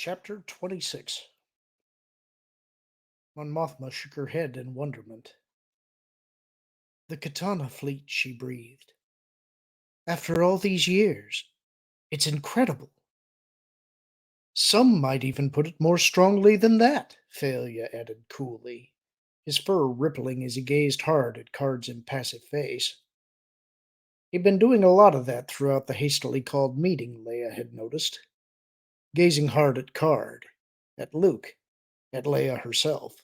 Chapter 26. Mon Mothma shook her head in wonderment. The Katana fleet, she breathed. After all these years, it's incredible. Some might even put it more strongly than that, Thalia added coolly, his fur rippling as he gazed hard at Card's impassive face. He'd been doing a lot of that throughout the hastily called meeting, Leia had noticed, gazing hard at Card, at Luke, at Leia herself.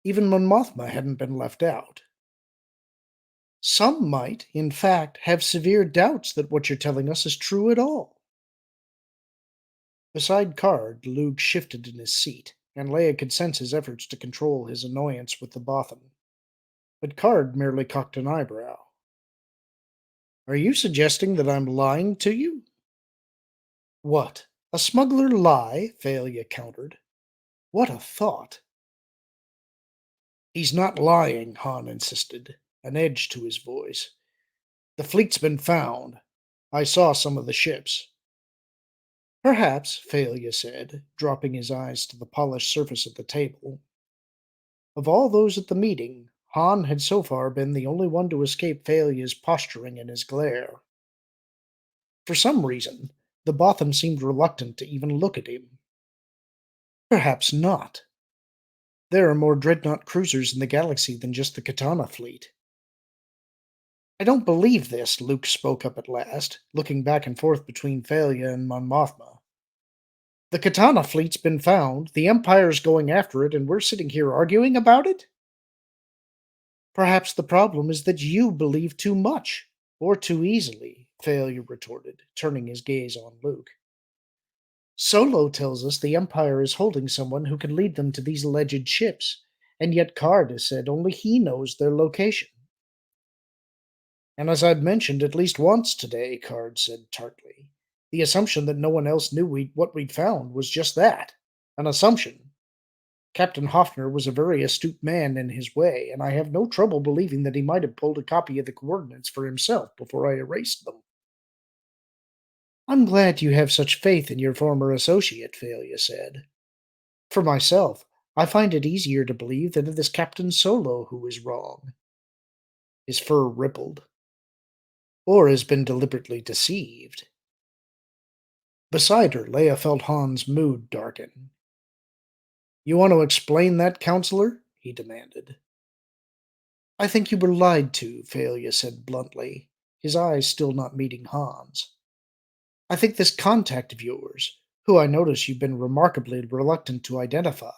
Even Mon Mothma hadn't been left out. Some might, in fact, have severe doubts that what you're telling us is true at all. Beside Card, Luke shifted in his seat, and Leia could sense his efforts to control his annoyance with the Bothan. But Card merely cocked an eyebrow. Are you suggesting that I'm lying to you? What? A smuggler lie? Thalia countered. What a thought! He's not lying, Han insisted, an edge to his voice. The fleet's been found. I saw some of the ships. Perhaps, Thalia said, dropping his eyes to the polished surface of the table. Of all those at the meeting, Han had so far been the only one to escape Thalia's posturing and his glare. For some reason, the Botham seemed reluctant to even look at him. Perhaps not. There are more dreadnought cruisers in the galaxy than just the Katana fleet. I don't believe this, Luke spoke up at last, looking back and forth between Thalia and Mon Mothma. The Katana fleet's been found, the Empire's going after it, and we're sitting here arguing about it? Perhaps the problem is that you believe too much, or too easily, Thalia retorted, turning his gaze on Luke. Solo tells us the Empire is holding someone who can lead them to these alleged ships, and yet Card has said only he knows their location. And as I've mentioned at least once today, Card said tartly, the assumption that no one else knew what we'd found was just that, an assumption. Captain Hoffner was a very astute man in his way, and I have no trouble believing that he might have pulled a copy of the coordinates for himself before I erased them. I'm glad you have such faith in your former associate, Thalia said. For myself, I find it easier to believe that it is Captain Solo who is wrong. His fur rippled. Or has been deliberately deceived. Beside her, Leia felt Han's mood darken. You want to explain that, counselor? He demanded. I think you were lied to, Thalia said bluntly, his eyes still not meeting Han's. I think this contact of yours, who I notice you've been remarkably reluctant to identify,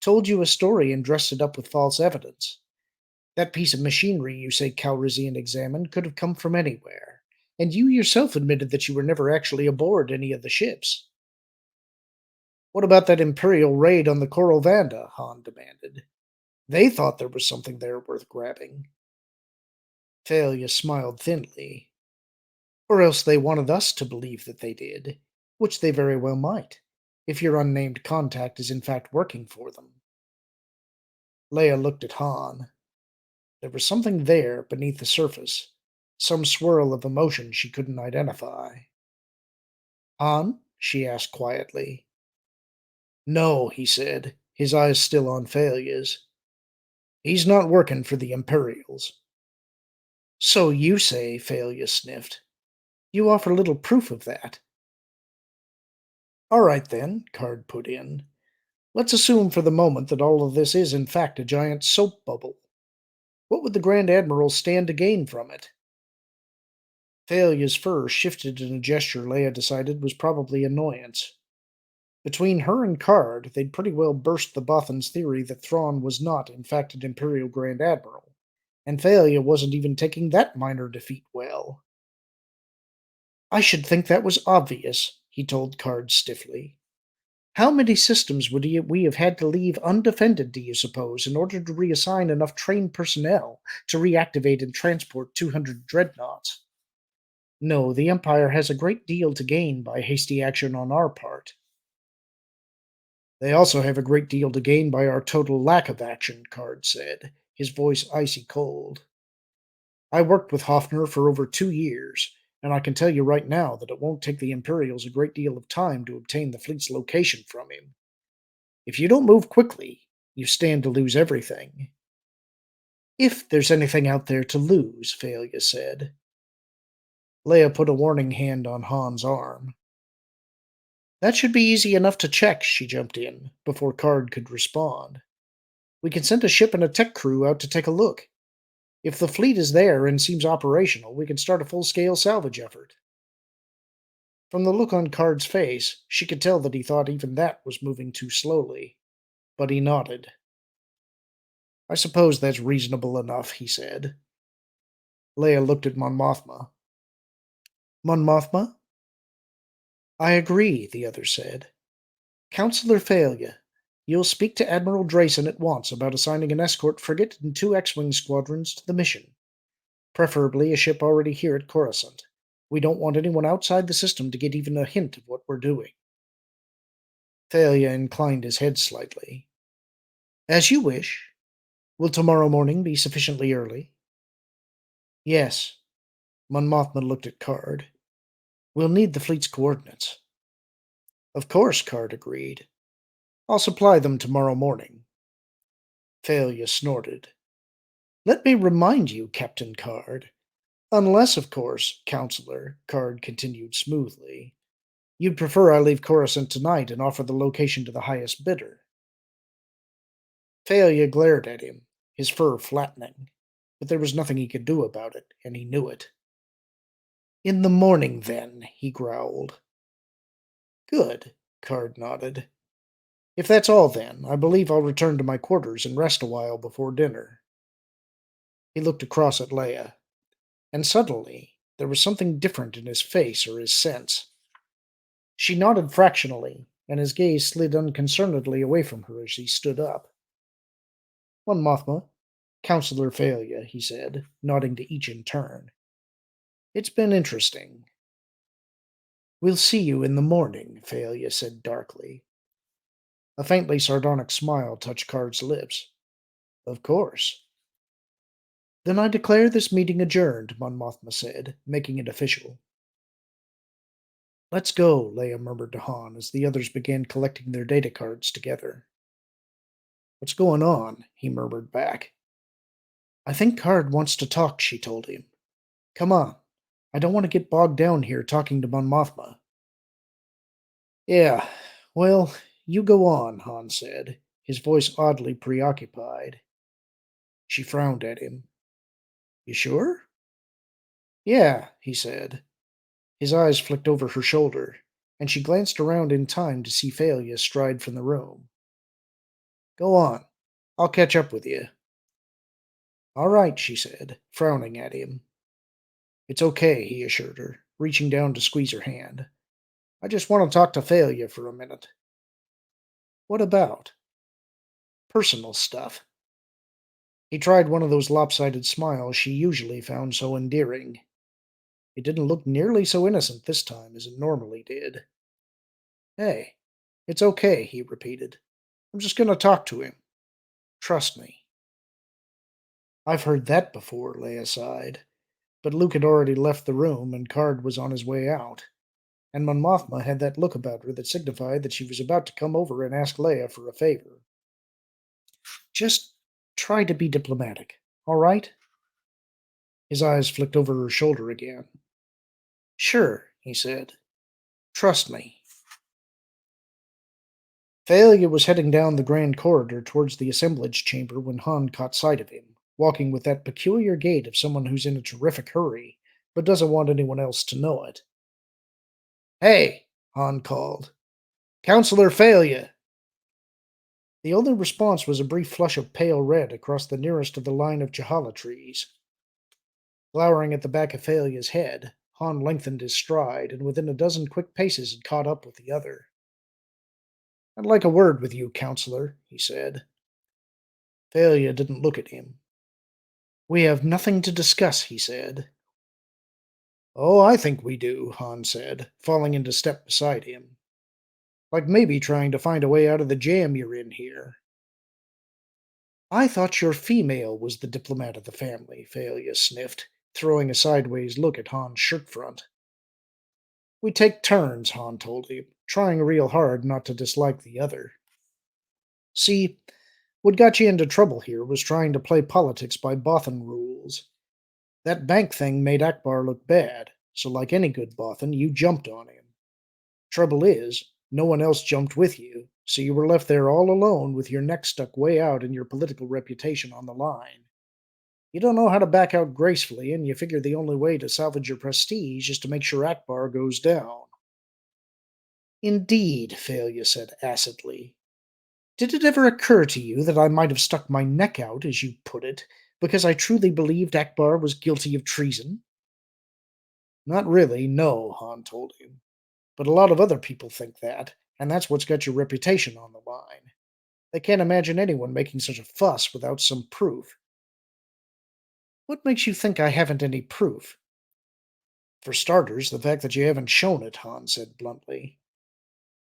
told you a story and dressed it up with false evidence. That piece of machinery you say Calrissian examined could have come from anywhere, and you yourself admitted that you were never actually aboard any of the ships. What about that Imperial raid on the Coral Vanda? Han demanded. They thought there was something there worth grabbing. Thalia smiled thinly. Or else they wanted us to believe that they did, which they very well might, if your unnamed contact is in fact working for them. Leia looked at Han. There was something there beneath the surface, some swirl of emotion she couldn't identify. Han? She asked quietly. No, he said, his eyes still on Thalia's. He's not working for the Imperials. So you say, Thalia sniffed. You offer little proof of that. All right then, Card put in. Let's assume for the moment that all of this is in fact a giant soap bubble. What would the Grand Admiral stand to gain from it? Thalia's fur shifted in a gesture Leia decided was probably annoyance. Between her and Card, they'd pretty well burst the Bothan's theory that Thrawn was not, in fact, an Imperial Grand Admiral, and Thalia wasn't even taking that minor defeat well. I should think that was obvious, he told Card stiffly. How many systems would we have had to leave undefended, do you suppose, in order to reassign enough trained personnel to reactivate and transport 200 dreadnoughts? No, the Empire has a great deal to gain by hasty action on our part. They also have a great deal to gain by our total lack of action, Card said, his voice icy cold. I worked with Hoffner for over 2 years, and I can tell you right now that it won't take the Imperials a great deal of time to obtain the fleet's location from him. If you don't move quickly, you stand to lose everything. If there's anything out there to lose, Thalia said. Leia put a warning hand on Han's arm. That should be easy enough to check, she jumped in, before Card could respond. We can send a ship and a tech crew out to take a look. If the fleet is there and seems operational, we can start a full-scale salvage effort. From the look on Card's face, she could tell that he thought even that was moving too slowly, but he nodded. I suppose that's reasonable enough, he said. Leia looked at Mon Mothma. Mon Mothma? I agree, the other said. Counselor Thalia, you'll speak to Admiral Drayson at once about assigning an escort frigate and 2 X-Wing squadrons to the mission. Preferably a ship already here at Coruscant. We don't want anyone outside the system to get even a hint of what we're doing. Thalia inclined his head slightly. As you wish. Will tomorrow morning be sufficiently early? Yes. Mon Mothma looked at Card. We'll need the fleet's coordinates. Of course, Card agreed. I'll supply them tomorrow morning. Thalia snorted. Let me remind you, Captain Card. Unless, of course, Counselor, Card continued smoothly, you'd prefer I leave Coruscant tonight and offer the location to the highest bidder. Thalia glared at him, his fur flattening, but there was nothing he could do about it, and he knew it. In the morning, then, he growled. Good, Card nodded. If that's all, then, I believe I'll return to my quarters and rest a while before dinner. He looked across at Leia, and suddenly there was something different in his face or his sense. She nodded fractionally, and his gaze slid unconcernedly away from her as he stood up. Mon Mothma, Counselor Thalia, he said, nodding to each in turn. It's been interesting. We'll see you in the morning, Thalia said darkly. A faintly sardonic smile touched Card's lips. Of course. Then I declare this meeting adjourned, Mon Mothma said, making it official. Let's go, Leia murmured to Han as the others began collecting their data cards together. What's going on? He murmured back. I think Card wants to talk, she told him. Come on. I don't want to get bogged down here talking to Mon Mothma. Yeah, well, you go on, Han said, his voice oddly preoccupied. She frowned at him. You sure? Yeah, he said. His eyes flicked over her shoulder, and she glanced around in time to see Thalia stride from the room. Go on. I'll catch up with you. All right, she said, frowning at him. It's okay, he assured her, reaching down to squeeze her hand. I just want to talk to Thalia for a minute. What about? Personal stuff. He tried one of those lopsided smiles she usually found so endearing. It didn't look nearly so innocent this time as it normally did. Hey, it's okay, he repeated. I'm just going to talk to him. Trust me. I've heard that before, Leia sighed. But Luke had already left the room, and Card was on his way out. And Mon Mothma had that look about her that signified that she was about to come over and ask Leia for a favor. Just try to be diplomatic, all right? His eyes flicked over her shoulder again. Sure, he said. Trust me. Thalia was heading down the grand corridor towards the assemblage chamber when Han caught sight of him, walking with that peculiar gait of someone who's in a terrific hurry, but doesn't want anyone else to know it. Hey, Han called. Counselor Thalia! The only response was a brief flush of pale red across the nearest of the line of Jahala trees. Glowering at the back of Thalia's head, Han lengthened his stride, and within a dozen quick paces had caught up with the other. I'd like a word with you, Counselor, he said. Thalia didn't look at him. We have nothing to discuss, he said. Oh, I think we do, Han said, falling into step beside him. Like maybe trying to find a way out of the jam you're in here. I thought your female was the diplomat of the family, Thalia sniffed, throwing a sideways look at Han's shirt front. We take turns, Han told him, trying real hard not to dislike the other. See, what got you into trouble here was trying to play politics by Bothan rules. That bank thing made Akbar look bad, so like any good Bothan, you jumped on him. Trouble is, no one else jumped with you, so you were left there all alone with your neck stuck way out and your political reputation on the line. You don't know how to back out gracefully, and you figure the only way to salvage your prestige is to make sure Akbar goes down. Indeed, Failure said acidly. Did it ever occur to you that I might have stuck my neck out, as you put it, because I truly believed Akbar was guilty of treason? Not really, no, Han told him. But a lot of other people think that, and that's what's got your reputation on the line. They can't imagine anyone making such a fuss without some proof. What makes you think I haven't any proof? For starters, the fact that you haven't shown it, Han said bluntly.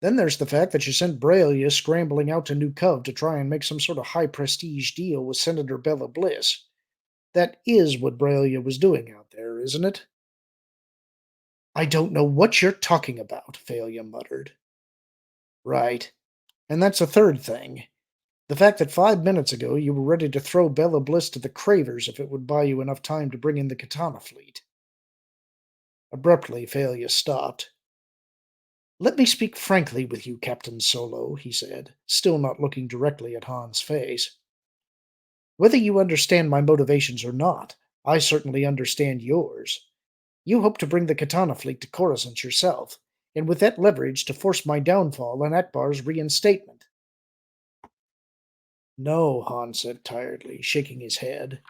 Then there's the fact that you sent Braille scrambling out to New Cove to try and make some sort of high prestige deal with Senator Bella Bliss. That is what Braille was doing out there, isn't it? I don't know what you're talking about, Failure muttered. Right. And that's a third thing. The fact that 5 minutes ago you were ready to throw Bella Bliss to the cravers if it would buy you enough time to bring in the Katana fleet. Abruptly, Failure stopped. Let me speak frankly with you, Captain Solo, he said, still not looking directly at Han's face. Whether you understand my motivations or not, I certainly understand yours. You hope to bring the Katana fleet to Coruscant yourself, and with that leverage to force my downfall and Akbar's reinstatement. No, Han said tiredly, shaking his head.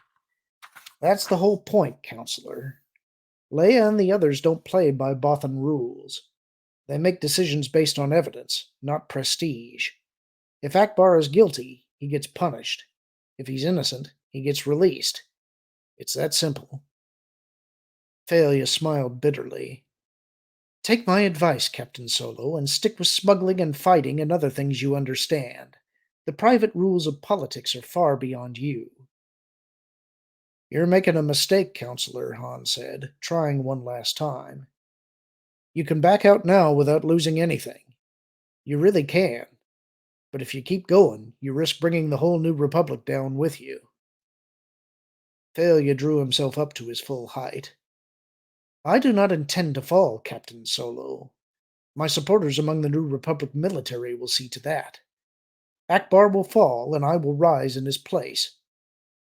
That's the whole point, Counselor. Leia and the others don't play by Bothan rules. They make decisions based on evidence, not prestige. If Akbar is guilty, he gets punished. If he's innocent, he gets released. It's that simple. Thalia smiled bitterly. Take my advice, Captain Solo, and stick with smuggling and fighting and other things you understand. The private rules of politics are far beyond you. You're making a mistake, Counselor, Han said, trying one last time. You can back out now without losing anything. You really can. But if you keep going, you risk bringing the whole New Republic down with you. Thalia drew himself up to his full height. I do not intend to fall, Captain Solo. My supporters among the New Republic military will see to that. Akbar will fall, and I will rise in his place.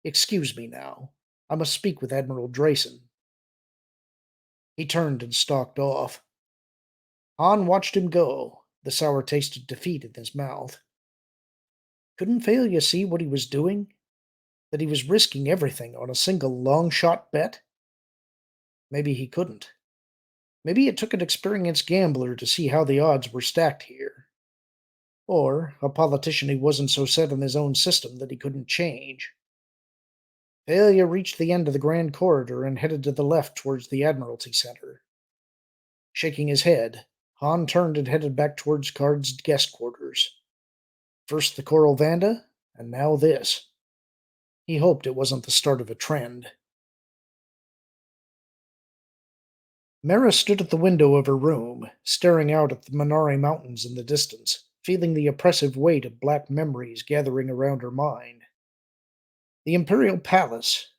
Excuse me now. I must speak with Admiral Drayson. He turned and stalked off. Han watched him go, the sour taste of defeat in his mouth. Couldn't Failure see what he was doing? That he was risking everything on a single long-shot bet? Maybe he couldn't. Maybe it took an experienced gambler to see how the odds were stacked here. Or a politician who wasn't so set on his own system that he couldn't change. Failure reached the end of the grand corridor and headed to the left towards the Admiralty Center. Shaking his head, Han turned and headed back towards Card's guest quarters. First the Coral Vanda, and now this. He hoped it wasn't the start of a trend. Mara stood at the window of her room, staring out at the Minari Mountains in the distance, feeling the oppressive weight of black memories gathering around her mind. The Imperial Palace.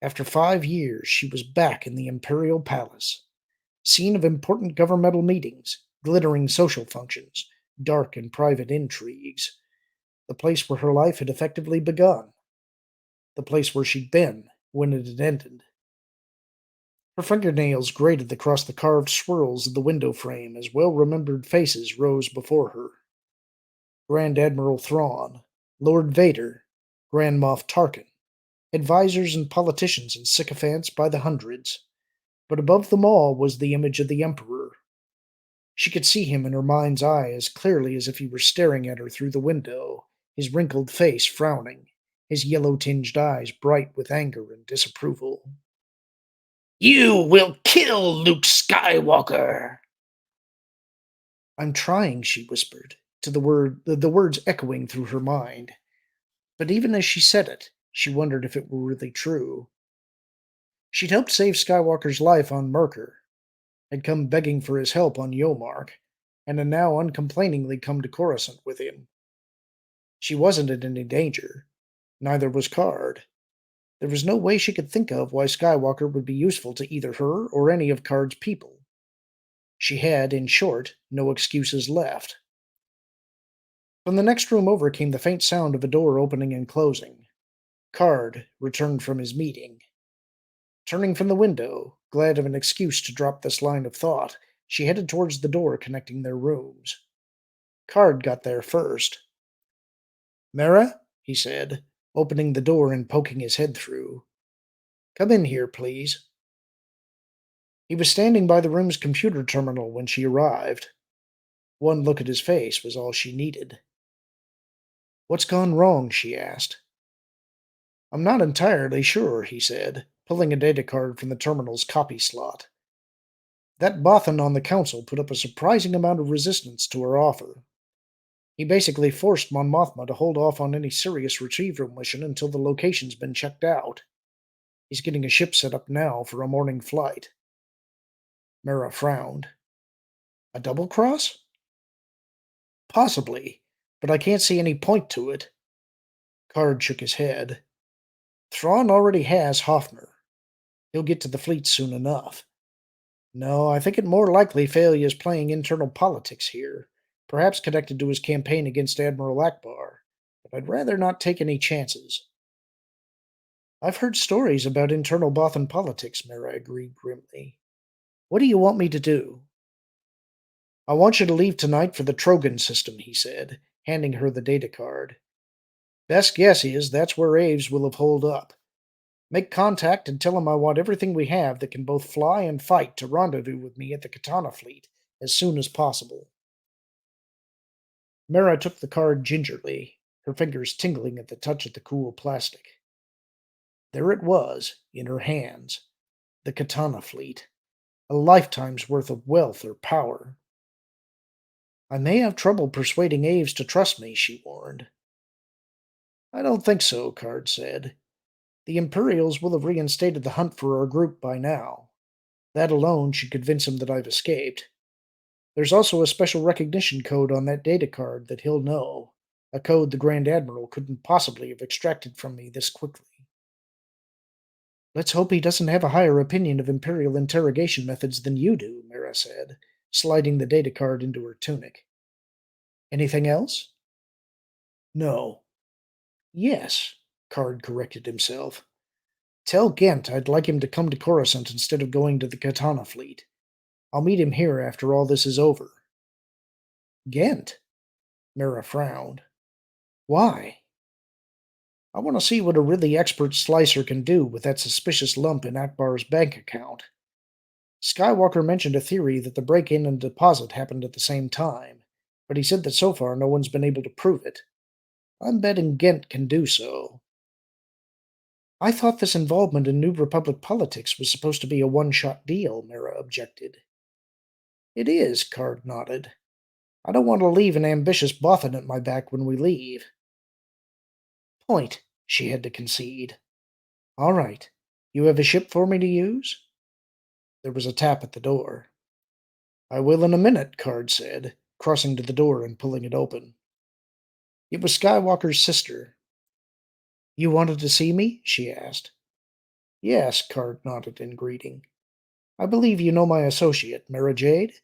After 5 years, she was back in the Imperial Palace. Scene of important governmental meetings, glittering social functions, dark and private intrigues. The place where her life had effectively begun. The place where she'd been when it had ended. Her fingernails grated across the carved swirls of the window frame as well-remembered faces rose before her. Grand Admiral Thrawn, Lord Vader, Grand Moff Tarkin, advisors and politicians and sycophants by the hundreds. But above them all was the image of the Emperor. She could see him in her mind's eye as clearly as if he were staring at her through the window, his wrinkled face frowning, his yellow-tinged eyes bright with anger and disapproval. You will kill Luke Skywalker! I'm trying, she whispered, to the words echoing through her mind. But even as she said it, she wondered if it were really true. She'd helped save Skywalker's life on Merkur, had come begging for his help on Yomark, and had now uncomplainingly come to Coruscant with him. She wasn't in any danger. Neither was Card. There was no way she could think of why Skywalker would be useful to either her or any of Card's people. She had, in short, no excuses left. From the next room over came the faint sound of a door opening and closing. Card returned from his meeting. Turning from the window, glad of an excuse to drop this line of thought, she headed towards the door connecting their rooms. Card got there first. "Mara," he said, opening the door and poking his head through. "Come in here, please." He was standing by the room's computer terminal when she arrived. One look at his face was all she needed. "What's gone wrong?" she asked. "I'm not entirely sure," he said, pulling a data card from the terminal's copy slot. "That Bothan on the council put up a surprising amount of resistance to our offer. He basically forced Mon Mothma to hold off on any serious retrieval mission until the location's been checked out. He's getting a ship set up now for a morning flight." Mara frowned. "A double cross?" "Possibly, but I can't see any point to it." Card shook his head. "Thrawn already has Hoffner. He'll get to the fleet soon enough. No, I think it more likely Failure is playing internal politics here, perhaps connected to his campaign against Admiral Akbar, but I'd rather not take any chances." "I've heard stories about internal Bothan politics," Mara agreed grimly. "What do you want me to do?" "I want you to leave tonight for the Trogan system," he said, handing her the data card. "Best guess is that's where Aves will have holed up. Make contact and tell him I want everything we have that can both fly and fight to rendezvous with me at the Katana fleet as soon as possible." Mara took the card gingerly, her fingers tingling at the touch of the cool plastic. There it was, in her hands. The Katana fleet. A lifetime's worth of wealth or power. "I may have trouble persuading Aves to trust me," she warned. "I don't think so," Card said. "The Imperials will have reinstated the hunt for our group by now. That alone should convince him that I've escaped. There's also a special recognition code on that data card that he'll know, a code the Grand Admiral couldn't possibly have extracted from me this quickly." "Let's hope he doesn't have a higher opinion of Imperial interrogation methods than you do," Mara said, sliding the data card into her tunic. "Anything else?" "No. Yes," Card corrected himself. "Tell Ghent I'd like him to come to Coruscant instead of going to the Katana fleet. I'll meet him here after all this is over." "Ghent?" Mara frowned. "Why?" "I want to see what a really expert slicer can do with that suspicious lump in Akbar's bank account. Skywalker mentioned a theory that the break-in and deposit happened at the same time, but he said that so far no one's been able to prove it. I'm betting Ghent can do so." "I thought this involvement in New Republic politics was supposed to be a one-shot deal," Mara objected. "It is," Card nodded. "I don't want to leave an ambitious Bothan at my back when we leave." "Point," she had to concede. "All right. You have a ship for me to use?" There was a tap at the door. "I will in a minute," Card said, crossing to the door and pulling it open. It was Skywalker's sister. "You wanted to see me?" she asked. "Yes," Card nodded in greeting. "I believe you know my associate, Mara Jade?"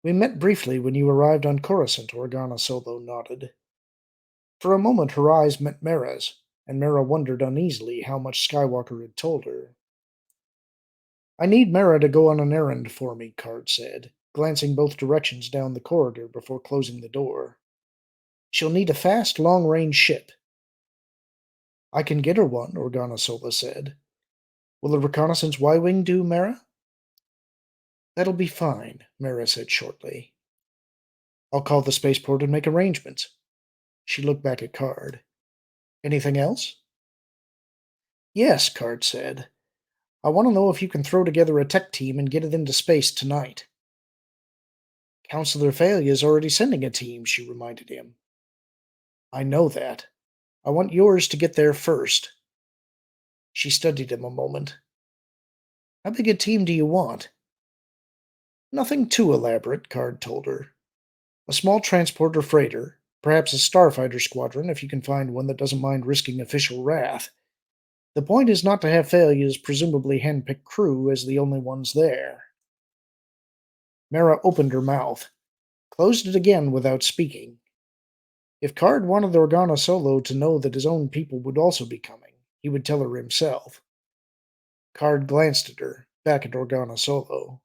"We met briefly when you arrived on Coruscant," Organa Solo nodded. For a moment her eyes met Mara's, and Mara wondered uneasily how much Skywalker had told her. "I need Mara to go on an errand for me," Card said, glancing both directions down the corridor before closing the door. "She'll need a fast, long-range ship." "I can get her one," Organa Sola said. "Will the reconnaissance Y-Wing do, Mara?" "That'll be fine," Mara said shortly. "I'll call the spaceport and make arrangements." She looked back at Card. "Anything else?" "Yes," Card said. "I want to know if you can throw together a tech team and get it into space tonight." "Counselor Failure is already sending a team," she reminded him. "I know that. I want yours to get there first." She studied him a moment. "How big a team do you want?" Nothing too elaborate, Card told her. A small transporter freighter, perhaps a starfighter squadron if you can find one that doesn't mind risking official wrath. The point is not to have Thalia's presumably hand-picked crew as the only ones there. Mara opened her mouth, closed it again without speaking. If Card wanted Organa Solo to know that his own people would also be coming, he would tell her himself. Card glanced at her, back at Organa Solo.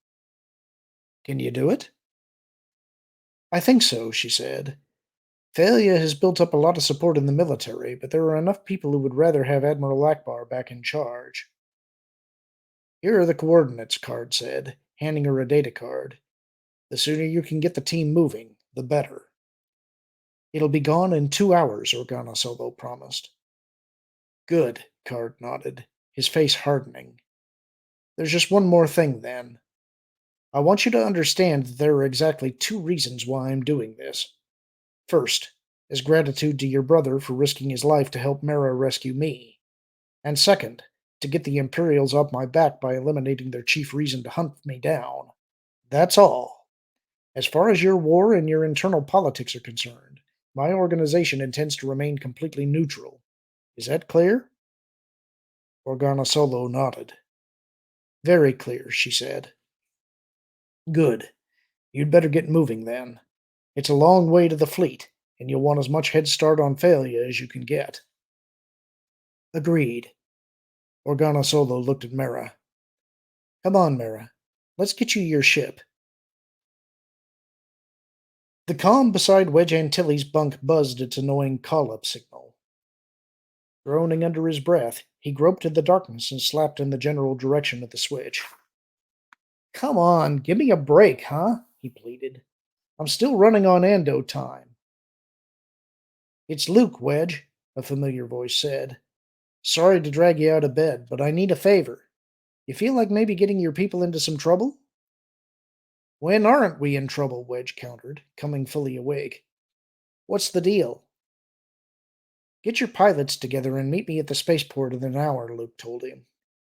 Can you do it? I think so, she said. Thalia has built up a lot of support in the military, but there are enough people who would rather have Admiral Akbar back in charge. Here are the coordinates, Card said, handing her a data card. The sooner you can get the team moving, the better. It'll be gone in 2 hours, Organa Solo promised. Good, Card nodded, his face hardening. There's just one more thing, then. I want you to understand that there are exactly two reasons why I'm doing this. First, as gratitude to your brother for risking his life to help Mara rescue me. And second, to get the Imperials off my back by eliminating their chief reason to hunt me down. That's all. As far as your war and your internal politics are concerned, my organization intends to remain completely neutral. Is that clear? Organa Solo nodded. Very clear, she said. Good. You'd better get moving then. It's a long way to the fleet, and you'll want as much head start on failure as you can get. Agreed. Organa Solo looked at Mara. Come on, Mara. Let's get you your ship. The comm beside Wedge Antilles' bunk buzzed its annoying call-up signal. Groaning under his breath, he groped in the darkness and slapped in the general direction of the switch. Come on, give me a break, huh? He pleaded. I'm still running on Ando time. It's Luke, Wedge, a familiar voice said. Sorry to drag you out of bed, but I need a favor. You feel like maybe getting your people into some trouble? When aren't we in trouble? Wedge countered, coming fully awake. What's the deal? Get your pilots together and meet me at the spaceport in an hour, Luke told him.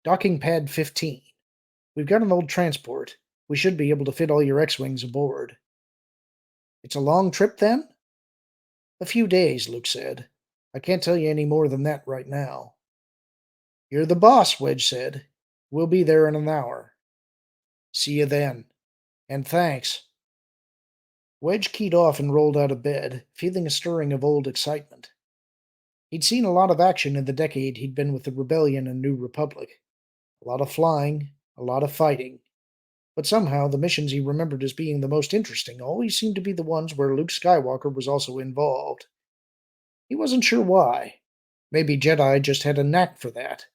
Docking pad 15. We've got an old transport. We should be able to fit all your X-Wings aboard. It's a long trip, then? A few days, Luke said. I can't tell you any more than that right now. You're the boss, Wedge said. We'll be there in an hour. See you then. And thanks. Wedge keyed off and rolled out of bed, feeling a stirring of old excitement. He'd seen a lot of action in the decade he'd been with the Rebellion and New Republic. A lot of flying, a lot of fighting. But somehow the missions he remembered as being the most interesting always seemed to be the ones where Luke Skywalker was also involved. He wasn't sure why. Maybe Jedi just had a knack for that.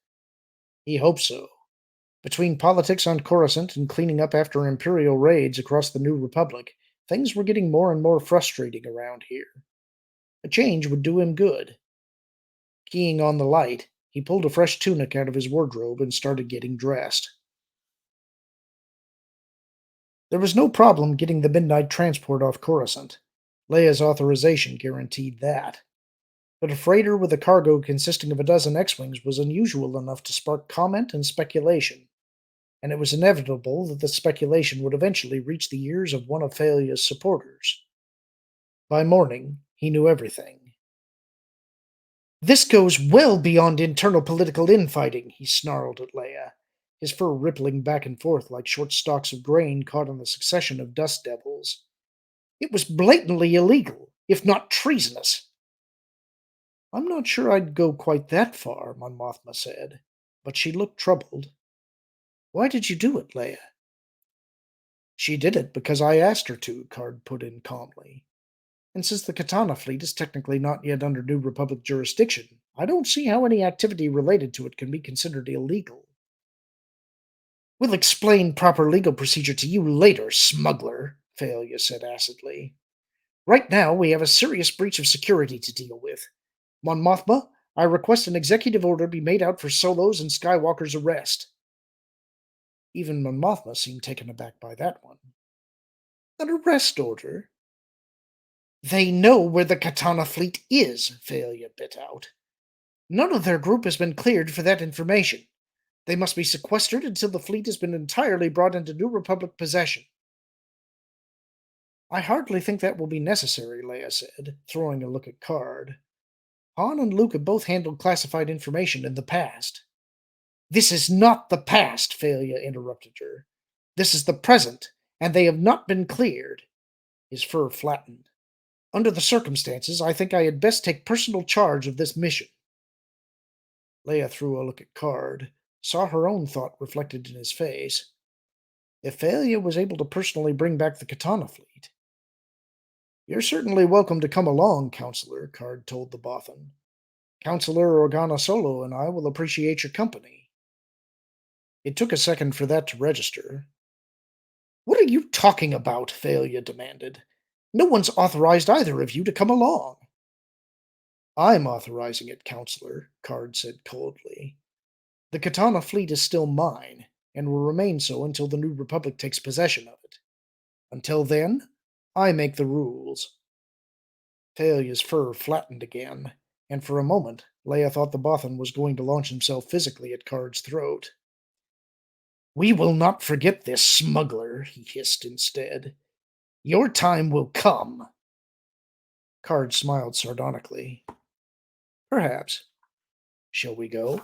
He hoped so. Between politics on Coruscant and cleaning up after Imperial raids across the New Republic, things were getting more and more frustrating around here. A change would do him good. Keying on the light, he pulled a fresh tunic out of his wardrobe and started getting dressed. There was no problem getting the midnight transport off Coruscant. Leia's authorization guaranteed that. But a freighter with a cargo consisting of a dozen X-Wings was unusual enough to spark comment and speculation, and it was inevitable that the speculation would eventually reach the ears of one of Thalia's supporters. By morning, he knew everything. This goes well beyond internal political infighting, he snarled at Leia, his fur rippling back and forth like short stalks of grain caught in a succession of dust devils. It was blatantly illegal, if not treasonous. I'm not sure I'd go quite that far, Mon Mothma said, but she looked troubled. Why did you do it, Leia? She did it because I asked her to, Card put in calmly. And since the Katana fleet is technically not yet under New Republic jurisdiction, I don't see how any activity related to it can be considered illegal. We'll explain proper legal procedure to you later, smuggler, Thalia said acidly. Right now, we have a serious breach of security to deal with. Mon Mothma, I request an executive order be made out for Solo's and Skywalker's arrest. Even Mon Mothma seemed taken aback by that one. An arrest order? They know where the Katana fleet is, Thalia bit out. None of their group has been cleared for that information. They must be sequestered until the fleet has been entirely brought into New Republic possession. I hardly think that will be necessary, Leia said, throwing a look at Card. Han and Luke have both handled classified information in the past. This is not the past, Failure interrupted her. This is the present, and they have not been cleared. His fur flattened. Under the circumstances, I think I had best take personal charge of this mission. Leia threw a look at Card, saw her own thought reflected in his face. If Failure was able to personally bring back the Katana fleet. You're certainly welcome to come along, Counselor, Card told the Bothan. Counselor Organa Solo and I will appreciate your company. It took a second for that to register. What are you talking about? Failure demanded. No one's authorized either of you to come along. I'm authorizing it, Counselor, Card said coldly. The Katana fleet is still mine, and will remain so until the New Republic takes possession of it. Until then, I make the rules. Failure's fur flattened again, and for a moment Leia thought the Bothan was going to launch himself physically at Card's throat. We will not forget this, smuggler, he hissed instead. Your time will come. Card smiled sardonically. Perhaps. Shall we go?